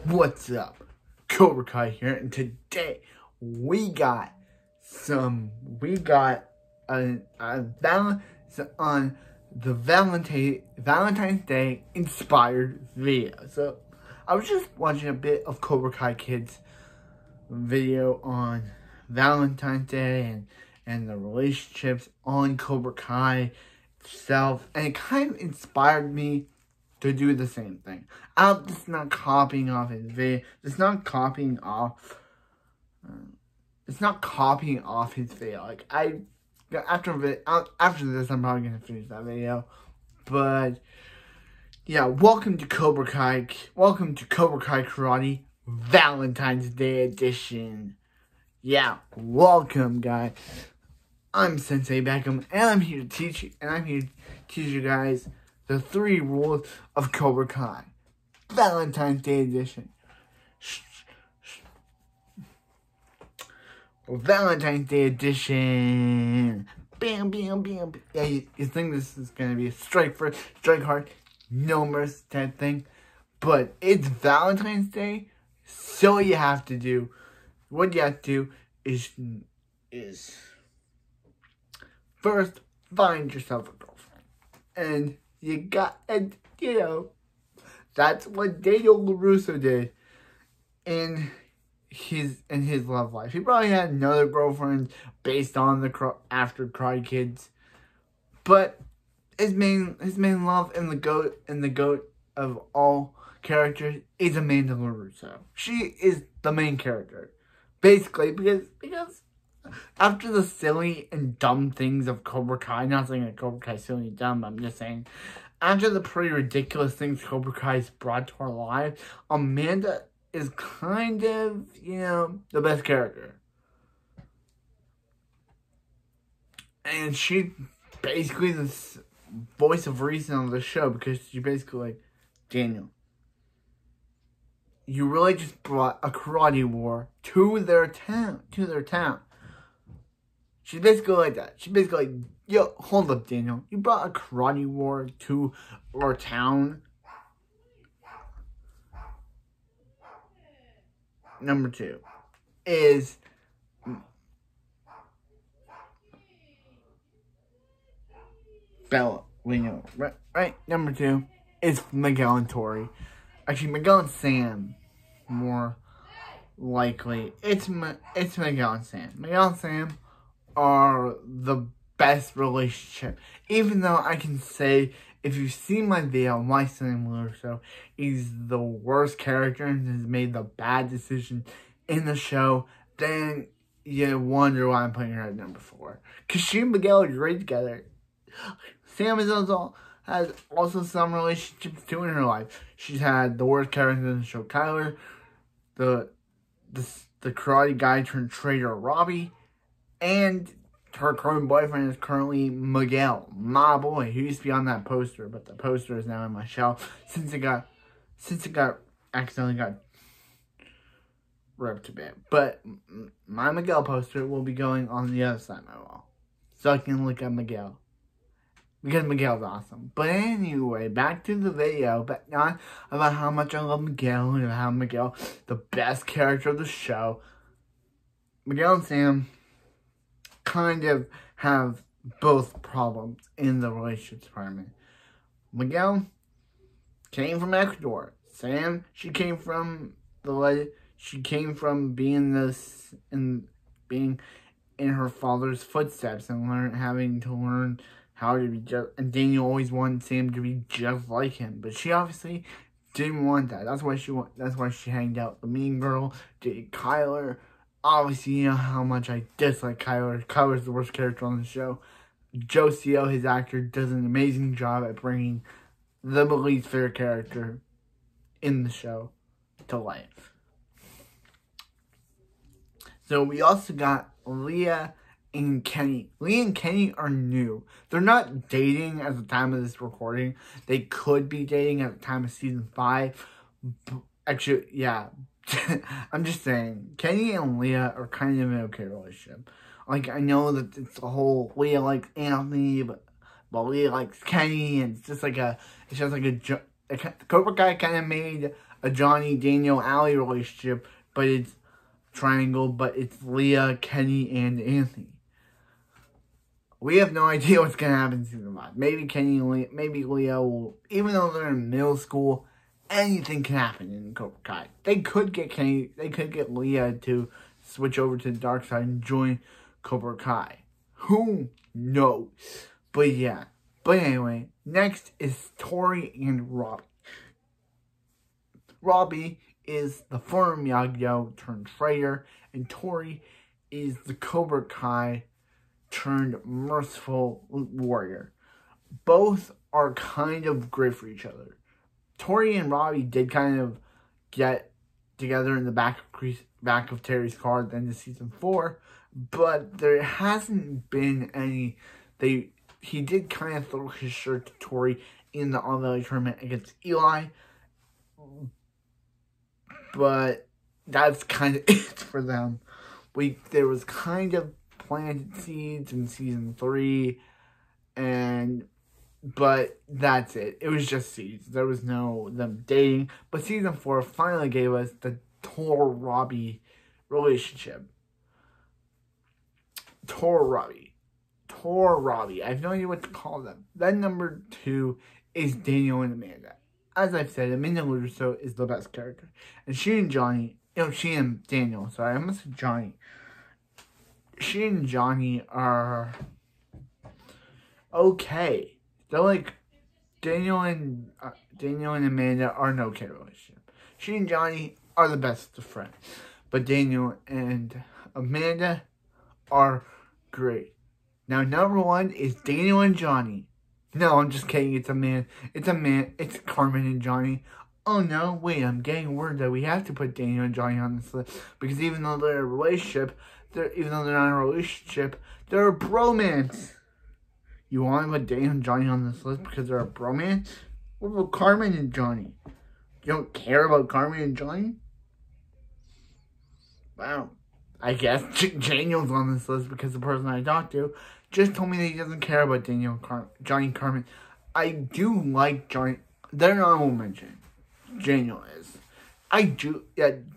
What's up? Cobra Kai here, and today we got on the Valentine's Day inspired video. So I was just watching a bit of Cobra Kai Kids video on Valentine's Day and the relationships on Cobra Kai itself, and it kind of inspired me to do the same thing. I'm just not copying off his video. It's not copying off his video. Like after this, I'm probably gonna finish that video. But yeah, welcome to Cobra Kai. Welcome to Cobra Kai Karate Valentine's Day edition. Yeah, welcome, guys. I'm Sensei Beckham, and I'm here to teach you. And I'm here to teach you guys the 3 rules of Cobra Kai Valentine's Day edition. Valentine's Day edition. Bam, bam, bam. Yeah, you think this is gonna be a strike first, strike hard, no mercy type thing, but it's Valentine's Day, so what you have to do is first find yourself a girlfriend, and that's what Daniel LaRusso did in his love life. He probably had another girlfriend based on after Karate Kids, but his main love and the goat of all characters is Amanda LaRusso. She is the main character, basically, because after the silly and dumb things of Cobra Kai, not saying that Cobra Kai is silly and dumb, I'm just saying, after the pretty ridiculous things Cobra Kai has brought to our lives, Amanda is kind of, the best character. And she's basically the voice of reason on the show, because she's basically like, Daniel, you really just brought a karate war to their town. She's basically like that. She's basically like, yo, hold up, Daniel. You brought a karate war to our town. Number 2 is Bella. We know, right? Number 2 is Miguel and Tori. Actually, Miguel and Sam, more likely. It's Miguel and Sam. Miguel and Sam are the best relationship. Even though I can say, if you've seen my video, my son LaRusso is the worst character and has made the bad decision in the show, then you wonder why I'm putting her at number 4. Because she and Miguel are great together. Sam has also some relationships too in her life. She's had the worst character in the show, Kyler, the karate guy turned traitor, Robbie, and her current boyfriend is currently Miguel, my boy, who used to be on that poster, but the poster is now in my shelf since it accidentally got ripped a bit. But my Miguel poster will be going on the other side of my wall, so I can look at Miguel, because Miguel's awesome. But anyway, back to the video, but not about how much I love Miguel and how Miguel, the best character of the show. Miguel and Sam kind of have both problems in the relationship department. Miguel came from Ecuador. Sam, she came from being in her father's footsteps and having to learn how to be just. And Daniel always wanted Sam to be just like him, but she obviously didn't want that. That's why she hanged out with the mean girl, dated Kyler. Obviously, you know how much I dislike Kyler. Kyler's the worst character on the show. Joe Co, his actor, does an amazing job at bringing the least fair character in the show to life. So we also got Leah and Kenny. Leah and Kenny are new. They're not dating at the time of this recording. They could be dating at the time of season 5. Actually, yeah. I'm just saying, Kenny and Leah are kind of an okay relationship. Like, I know that it's a whole Leah likes Anthony, but Leah likes Kenny, and it's just like a joke. Cobra Kai kind of made a Johnny, Daniel, Allie relationship, but it's triangle, but it's Leah, Kenny, and Anthony. We have no idea what's going to happen in season 5. Maybe Kenny and Leah, maybe Leah will, even though they're in middle school, anything can happen in Cobra Kai. They could get Kenny, they could get Leah to switch over to the dark side and join Cobra Kai. Who knows? But yeah. But anyway, next is Tori and Robbie. Robbie is the former Miyagi-Do turned traitor, and Tori is the Cobra Kai turned merciful warrior. Both are kind of great for each other. Tori and Robbie did kind of get together in the back of Terry's car at the end of season 4, but there hasn't been any. He did kind of throw his shirt to Tori in the All Valley tournament against Eli, but that's kind of it for them. There was kind of planted seeds in season 3, but that's it. It was just seeds. There was no them dating. But season 4 finally gave us the Tor-Robbie relationship. Tor-Robbie. I have no idea what to call them. Then number 2 is Daniel and Amanda. As I've said, Amanda Luderso is the best character. And she and Daniel, sorry, I must say Johnny. She and Johnny are okay. They're like, Daniel and Amanda are an okay relationship. She and Johnny are the best of friends. But Daniel and Amanda are great. Now, number 1 is Daniel and Johnny. No, I'm just kidding. It's a man. It's Carmen and Johnny. Oh no, wait, I'm getting word that we have to put Daniel and Johnny on this list. Because even though they're in a relationship, they're not in a relationship, they're a bromance. You want to put Daniel and Johnny on this list because they're a bromance? What about Carmen and Johnny? You don't care about Carmen and Johnny? Wow. I guess Daniel's on this list because the person I talked to just told me that he doesn't care about Daniel and Johnny and Carmen. I do like Johnny. They're not honorable mention. Daniel is.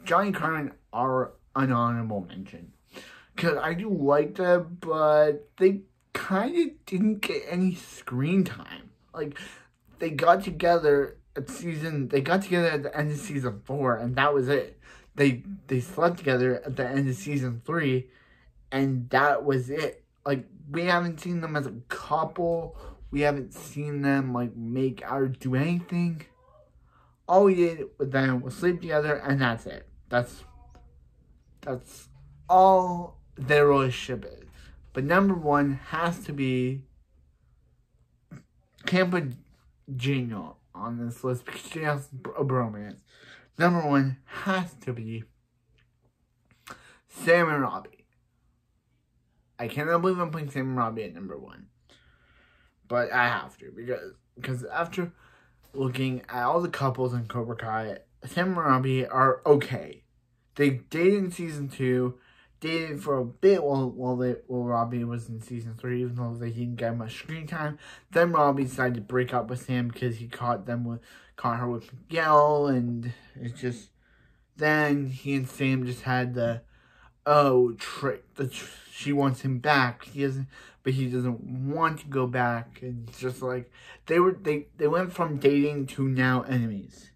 Johnny and Carmen are an honorable mention. Because I do like them, but they kind of didn't get any screen time. Like, they got together at the end of season 4, and that was it. They slept together at the end of season 3, and that was it. Like, we haven't seen them as a couple. We haven't seen them, like, make out or do anything. All we did with them was sleep together, and that's it. That's all their relationship is. But number 1 has to be, can't put Gino on this list because she has a bromance. Number 1 has to be Sam and Robbie. I cannot believe I'm putting Sam and Robbie at number 1. But I have to, because after looking at all the couples in Cobra Kai, Sam and Robbie are okay. They dated in season 2, dated for a bit while Robbie was in season 3, even though they didn't get much screen time. Then Robbie decided to break up with Sam because he caught her with Miguel, and it's just, then he and Sam just had she wants him back. But he doesn't want to go back. And it's just like, they went from dating to now enemies.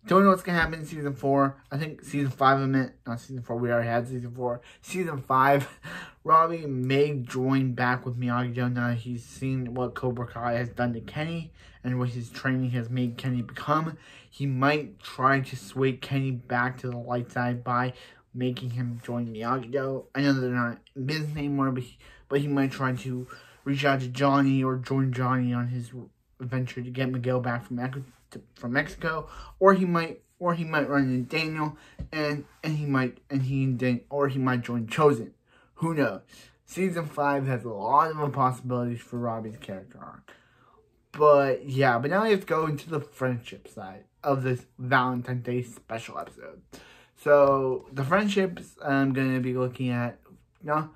Don't know what's going to happen in season 4. I think season 5 not season 4, we already had season 4. Season 5, Robbie may join back with Miyagi-Do now that he's seen what Cobra Kai has done to Kenny and what his training has made Kenny become. He might try to sway Kenny back to the light side by making him join Miyagi-Do. I know they're not in business anymore, but he might try to reach out to Johnny or join Johnny on his adventure to get Miguel back from Mexico, or he might run into Daniel, he might join Chosen. Who knows? Season 5 has a lot of possibilities for Robbie's character arc. But yeah, now we have to go into the friendship side of this Valentine's Day special episode. So the friendships I'm gonna be looking at. No,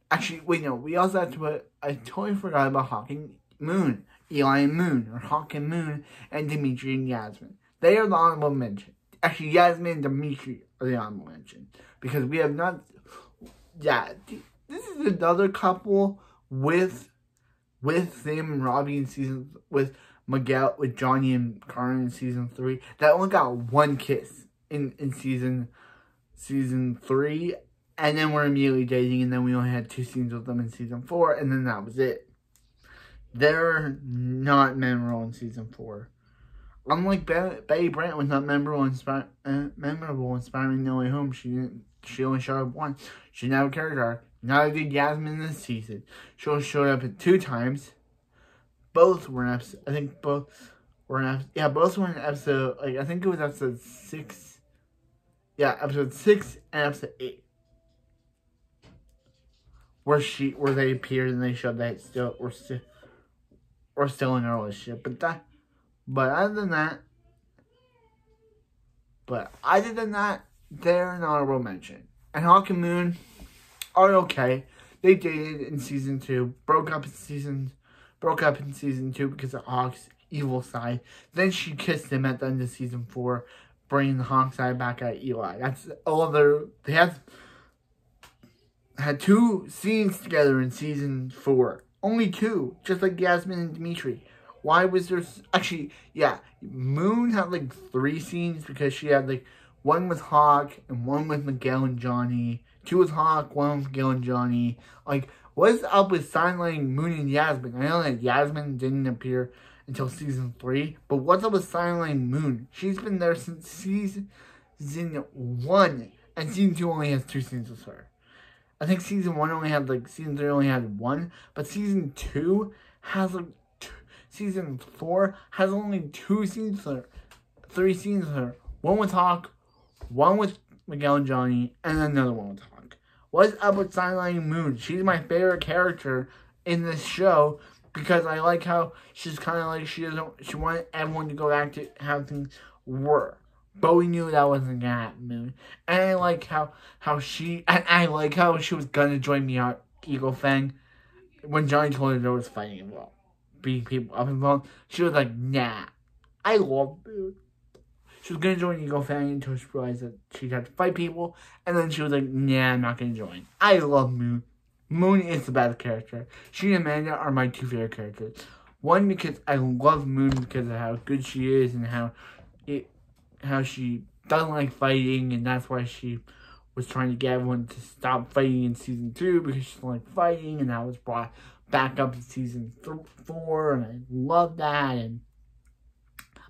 actually, wait, no. We also have to put. I totally forgot about Hawk and Moon. Eli and Moon, or Hawk and Moon, and Dimitri and Yasmin. They are the honorable mention. Actually, Yasmin and Dimitri are the honorable mention. Because we have not... Yeah, this is another couple with Sam and Robbie in season... With Miguel, with Johnny and Karen in season 3. That only got one kiss in season 3. And then we're immediately dating. And then we only had 2 scenes with them in season 4. And then that was it. They're not memorable in season 4. Unlike Betty Brant was not memorable in Spider-Man No Way Home. She only showed up once. She didn't have a character arc. Neither did Yasmin this season. She only showed up 2 times. Both were in episode. I think both were in episode. Yeah, both were in episode. Like I think it was episode 6. Yeah, episode 6 and episode 8. Where they appeared and they showed that we're still in a relationship. But other than that, they're an honorable mention. And Hawk and Moon are okay. They dated in season 2, broke up in season 2 because of Hawk's evil side. Then she kissed him at the end of season 4, bringing the Hawk side back at Eli. That's all they had 2 scenes together in season 4. Only 2, just like Yasmin and Dimitri. Why was there... Actually, yeah, Moon had like 3 scenes because she had like 1 with Hawk and 1 with Miguel and Johnny. 2 with Hawk, 1 with Miguel and Johnny. Like, what's up with sidelining Moon and Yasmin? I know that Yasmin didn't appear until season 3, but what's up with sidelining Moon? She's been there since season 1, and season 2 only has 2 scenes with her. I think season 3 only had 1, but season 2 has like season 4 has only 2 scenes with her, 3 scenes with her. 1 with Hawk, 1 with Miguel and Johnny, and another 1 with Hawk. What's up with sidelining Moon? She's my favorite character in this show because I like how she's kind of like she wanted everyone to go back to how things were. But we knew that wasn't gonna happen, Moon. And I like how she was gonna join me on Eagle Fang when Johnny told her there was fighting involved. Beating people up involved. She was like, nah. I love Moon. She was gonna join Eagle Fang until she realized that she'd have to fight people. And then she was like, nah, I'm not gonna join. I love Moon. Moon is the best character. She and Amanda are my 2 favorite characters. 1, because I love Moon because of how good she is and how she doesn't like fighting, and that's why she was trying to get everyone to stop fighting in season 2 because she doesn't like fighting, and that was brought back up in season 4, and I love that. And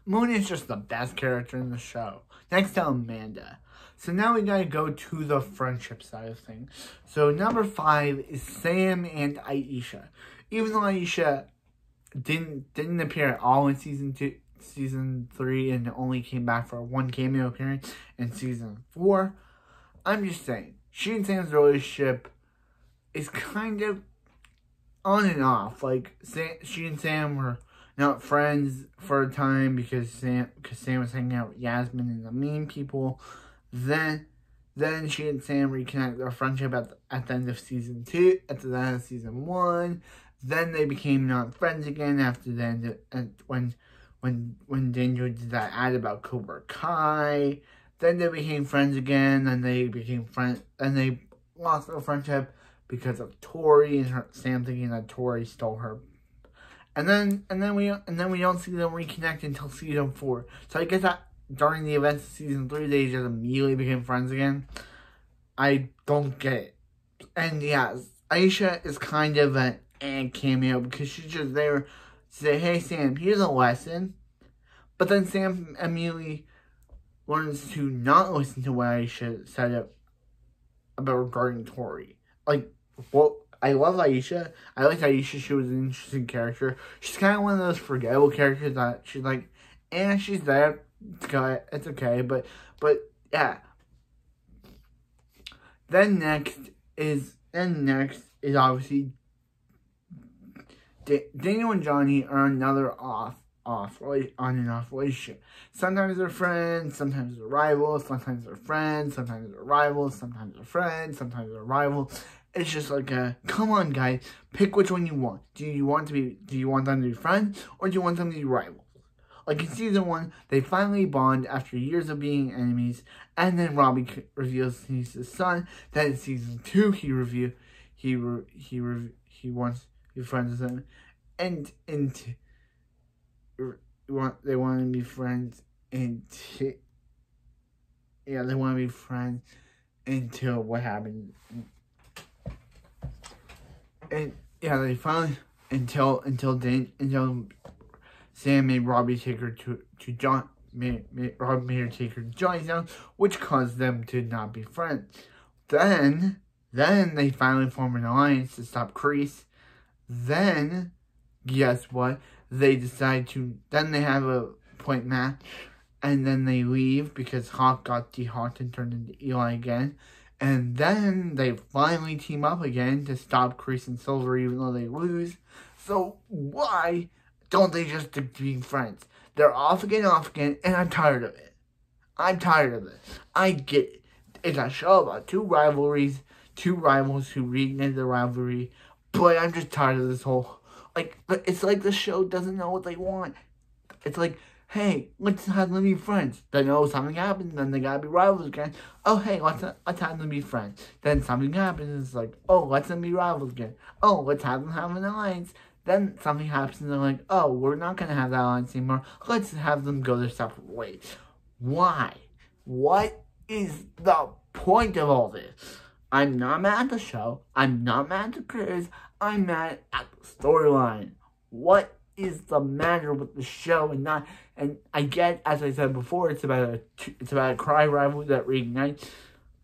Moon is just the best character in the show, next to Amanda. So now we gotta go to the friendship side of things. So number 5 is Sam and Aisha. Even though Aisha didn't appear at all in season 3 and only came back for 1 cameo appearance in season 4, I'm just saying, she and Sam's relationship is kind of on and off. Like, she and Sam were not friends for a time because Sam was hanging out with Yasmin and the mean people. Then she and Sam reconnect their friendship at the end of season 2, at the end of season 1. Then they became not friends again after the end when Danger did that ad about Cobra Kai. Then they became friends again, and they became friends, and they lost their friendship because of Tori and Sam thinking that Tori stole her. And then we don't see them reconnect until season 4. So I guess that during the events of season 3, they just immediately became friends again. I don't get it. And yeah, Aisha is kind of an cameo because she's just there to say, hey Sam, here's a lesson. But then Sam immediately learns to not listen to what Aisha said about regarding Tori. Like, well, I love Aisha. I like Aisha. She was an interesting character. She's kind of one of those forgettable characters that she's like, she's there. It's okay. But yeah. Then next is obviously Daniel and Johnny are another on and off relationship. Sometimes they're friends, sometimes they're rivals, sometimes they're friends, sometimes they're rivals, sometimes they're friends, sometimes they're rivals. It's just like come on guys, pick which one you want. Do you want them to be friends or do you want them to be rivals? Like in season 1, they finally bond after years of being enemies, and then Robbie reveals he's his son. Then in season 2, he wants to be friends with him, and they want to be friends, and they want to be friends until what happened. And they finally until Sam made Robbie take her to John. Robbie made her take her to Johnny's house, which caused them to not be friends. Then they finally form an alliance to stop Kreese. Then, guess what? They decide to. Then they have a point match, and then they leave because Hawk got de-hawked and turned into Eli again. And then they finally team up again to stop Kreese and Silver, even though they lose. So why don't they just stick to being friends? They're off again, and I'm tired of it. I get it. It's a show about two rivals who reignite the rivalry. But I'm just tired of this whole... it's like the show doesn't know what they want. It's like, hey, let's have them be friends. Then, something happens, then they gotta be rivals again. Oh, hey, let's have them be friends. Then something happens, it's like, let's them be rivals again. Let's have them have an alliance. Then something happens, and they're like, we're not gonna have that alliance anymore. Let's have them go their separate ways. Why? What is the point of all this? I'm not mad at the show. I'm not mad at the creators. I'm mad at the storyline. What is the matter with the show? And I get, as I said before, it's about a cry rivalry that reignites.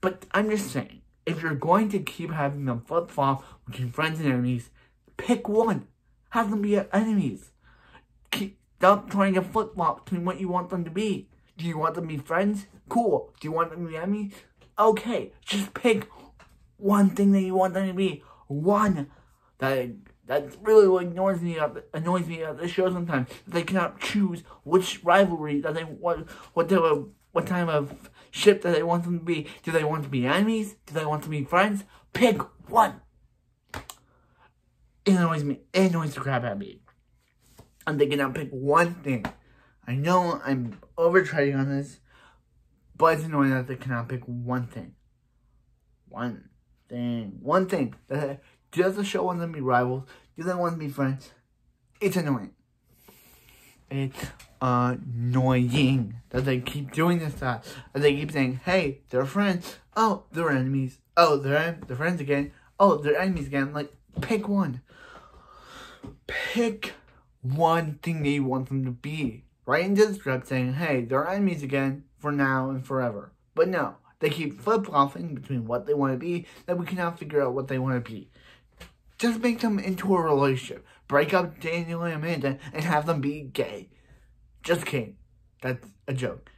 But I'm just saying, if you're going to keep having them flip flop between friends and enemies, pick one. Have them be enemies. Stop trying to flip flop between what you want them to be. Do you want them to be friends? Cool. Do you want them to be enemies? Okay, just pick one thing that you want them to be. One. That's really what annoys me about the show sometimes. They cannot choose which rivalry that they want, what type of ship that they want them to be. Do they want to be enemies? Do they want to be friends? Pick one. It annoys me. It annoys the crap out of me. And they cannot pick one thing. I know I'm overtrading on this, but it's annoying that they cannot pick one thing. One thing. Does the show want them to be rivals? Do they want to be friends? It's annoying. It's annoying that they keep doing this stuff. That they keep saying, hey, they're friends. Oh, they're enemies. Oh, they're friends again. Oh, they're enemies again. Like, pick one. Pick one thing that you want them to be. Right into the script saying, hey, they're enemies again for now and forever. But no, they keep flip-flopping between what they want to be, that we cannot figure out what they want to be. Just make them into a relationship. Break up Daniel and Amanda and have them be gay. Just kidding. That's a joke.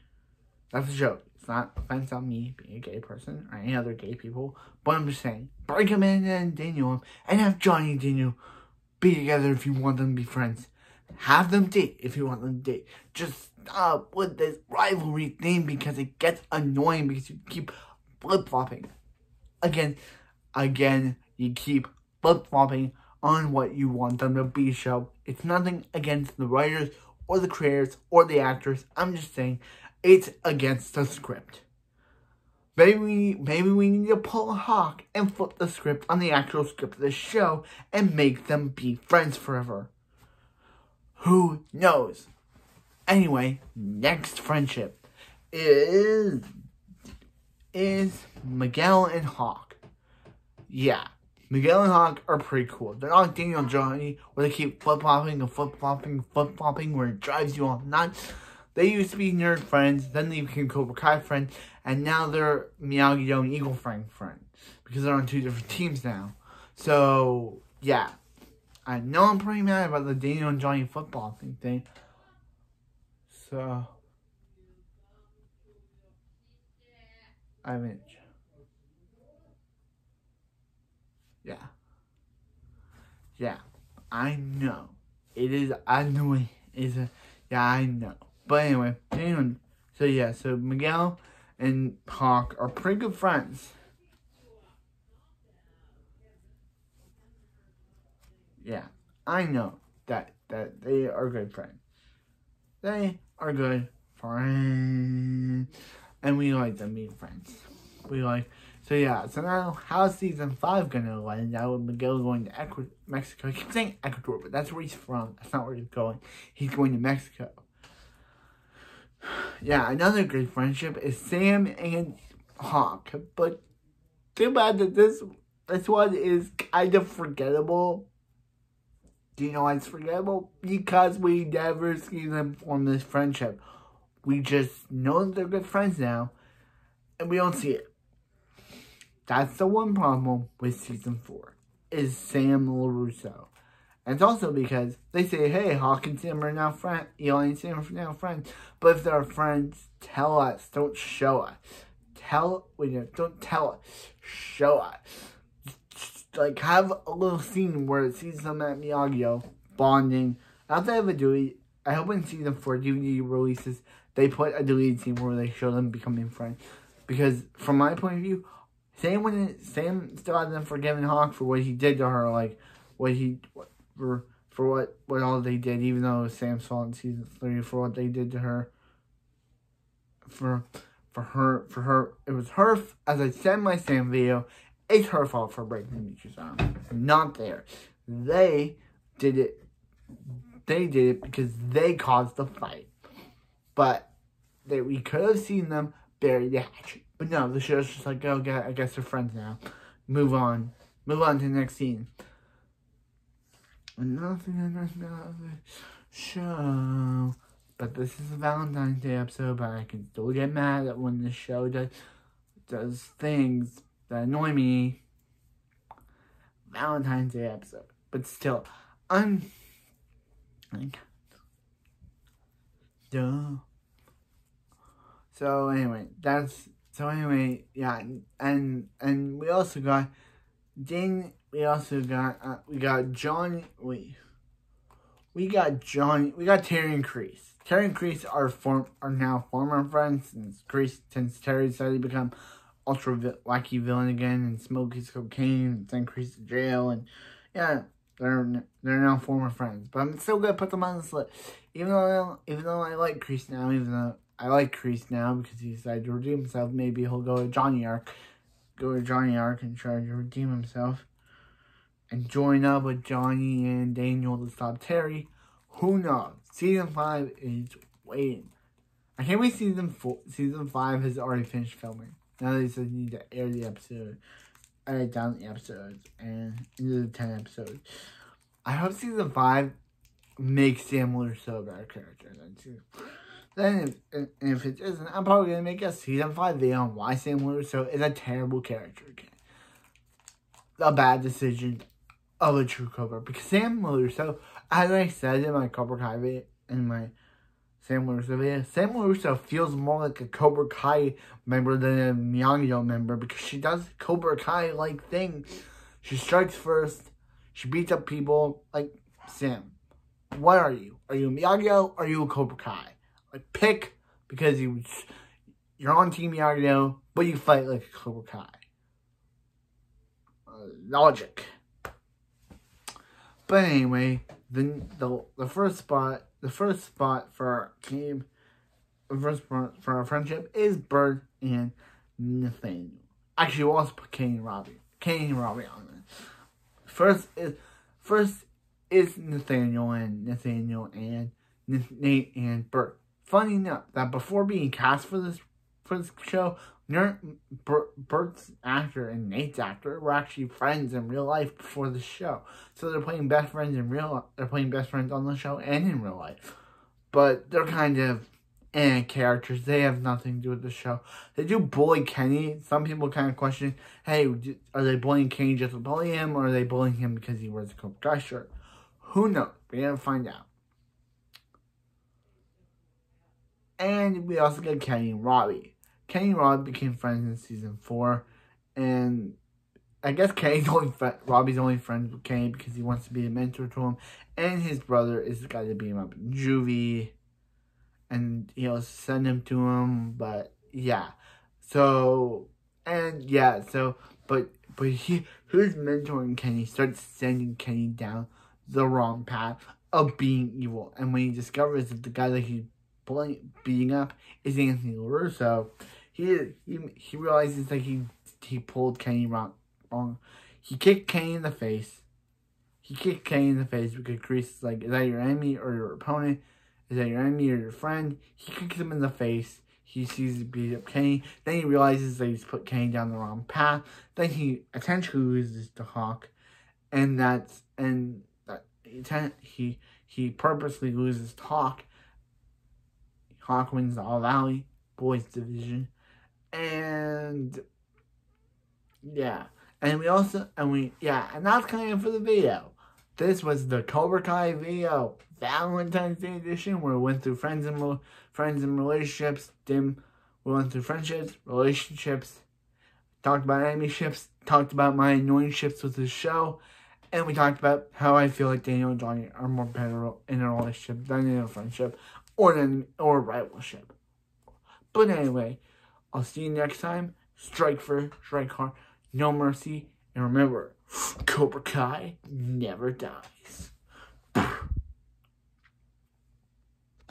That's a joke. It's not offense on me being a gay person or any other gay people. But I'm just saying, break Amanda and Daniel up and have Johnny and Daniel be together if you want them to be friends. Have them date if you want them to date. Just stop with this rivalry thing because it gets annoying because you keep flip-flopping. Again, you keep flip-flopping on what you want them to be, show. It's nothing against the writers or the creators or the actors. I'm just saying it's against the script. Maybe we need to pull a Hawk and flip the script on the actual script of the show and make them be friends forever. Who knows? Anyway, next friendship is Miguel and Hawk. Yeah, Miguel and Hawk are pretty cool. They're not like Daniel and Johnny, where they keep flip-flopping, where it drives you all nuts. They used to be nerd friends, then they became Cobra Kai friends, and now they're Miyagi-Do and Eagle Fang friends, because they're on two different teams now. So, yeah. I know I'm pretty mad about the Daniel and Johnny football thing. So, yeah, I know. It is annoying. I know. But anyway, so Miguel and Hawk are pretty good friends. Yeah, I know that they are good friends. They are good friends. And we like them being friends. So now how's season 5 gonna end out with Miguel going to Mexico? I keep saying Ecuador, but that's where he's from. That's not where he's going. He's going to Mexico. Yeah, another great friendship is Sam and Hawk. But too bad that this one is kind of forgettable. Do you know why it's forgettable? Because we never see them form this friendship. We just know that they're good friends now, and we don't see it. That's the one problem with season 4, is Sam LaRusso. And it's also because they say, hey, Hawk and Sam are now friends, Eli and Sam are now friends. But if they're friends, tell us, don't show us. Don't tell us, show us. Just, have a little scene where it sees them at Miyagi bonding. Not that I ever do it. I hope in season 4 DVD releases, they put a deleted scene where they show them becoming friends. Because from my point of view, Sam still hasn't forgiven Hawk for what he did to her, for what all they did, even though it was Sam's fault in season 3, for what they did to her. For her, it was her, as I said in my Sam video, it's her fault for breaking Demetrius' arm. Not theirs. They did it because they caused the fight. But we could have seen them bury the hatchet. But no, the show's just like, oh, I guess they're friends now. Move on to the next scene. Another thing I know about the show. But this is a Valentine's Day episode, but I can still get mad at when the show does things that annoy me. Valentine's Day episode. But still, duh. So anyway, yeah, and we also got Johnny. We got Terry and Kreese. Terry and Kreese are now former friends since Terry decided to become ultra wacky villain again and smoke his cocaine and send Kreese to jail, and yeah, they're now former friends. But I'm still gonna put them on this list, even though I like Kreese now, because he decided to redeem himself. Maybe he'll go to Johnny Arc and try to redeem himself and join up with Johnny and Daniel to stop Terry. Who knows? Season 5 is waiting. I can't wait. Season 5 has already finished filming. Now they just need to air the episode, edit down the episodes, and into the 10 episodes. I hope season 5 makes Sam LaRusso a better character than 2. Then, if it isn't, I'm probably going to make a season 5 video on why Sam LaRusso is a terrible character again. A bad decision of a true Cobra. Because Sam LaRusso, as I said in my Cobra Kai video, in my Sam LaRusso video, Sam LaRusso feels more like a Cobra Kai member than a Miyagi member, because she does Cobra Kai-like things. She strikes first. She beats up people. Like, Sam, what are you? Are you a Miyagi or are you a Cobra Kai? Pick, because you're on Team Miyagi, but you fight like a Cobra Kai. Logic. But anyway, the first spot for our friendship is Bert and Nathaniel. Actually, we'll also put Kenny and Robbie on it. First is Nathaniel and Nate and Bert. Funny enough, that before being cast for this show, Bert's actor and Nate's actor were actually friends in real life before the show. So they're playing best friends they're playing best friends on the show and in real life. But they're kind of characters. They have nothing to do with the show. They do bully Kenny. Some people kind of question, hey, are they bullying Kenny just to bully him, or are they bullying him because he wears a Cobra Kai shirt? Who knows? We're going to find out. And we also get Kenny and Robbie. Kenny and Robbie became friends in season 4. And I guess Robbie's only friends with Kenny because he wants to be a mentor to him. And his brother is the guy to beat him up in juvie. And he'll send him to him. But yeah. But who's mentoring Kenny starts sending Kenny down the wrong path of being evil. And when he discovers that the guy that he's beating up is Anthony LaRusso. He realizes that he pulled Kenny wrong. He kicked Kenny in the face. Because Chris is like, is that your enemy or your opponent? Is that your enemy or your friend? He kicks him in the face. He sees he beat up Kenny. Then he realizes that he's put Kenny down the wrong path. Then he essentially loses to Hawk. He purposely loses to Hawk. Hawk wins the All Valley Boys Division. And yeah. And that's kind of for the video. This was the Cobra Kai video, Valentine's Day edition, where we went through friends and relationships. We went through friendships, relationships, talked about enemy ships, talked about my annoying ships with the show, and we talked about how I feel like Daniel and Johnny are more better in a relationship than in a friendship or rivalship. But anyway, I'll see you next time. Strike first, strike hard, no mercy, and remember, Cobra Kai never dies.